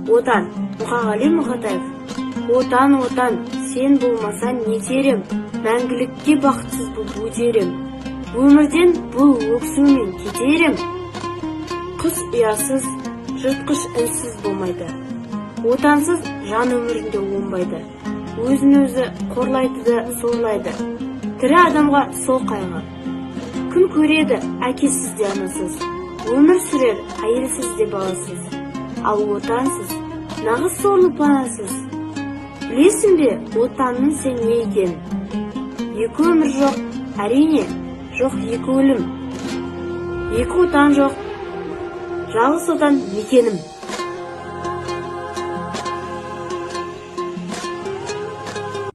Отан, Мұқағали Мақатаев. Отан, отан, сен болмасаң не терем, мәңгілікке бақытсыз бұл өтерем. Өмірден бұл өксумен кетерем. Құс ұясыз, жыртқыш үнсіз болмайды. Отансыз жан өмірінде оңбайды. Өзін өзі қорлайды да сорлайды. Тірі адамға сол қайғы. Күн көреді әкесіз де анасыз. Өмір сүрер әйелсіз де баласыз. Ал отансыз, нағыз сорлы панасыз. Білесің бе, отанның сен не екен? Екі өмір жоқ, әрине, жоқ екі өлім. Екі отан жоқ, жалғыз отан мекенім.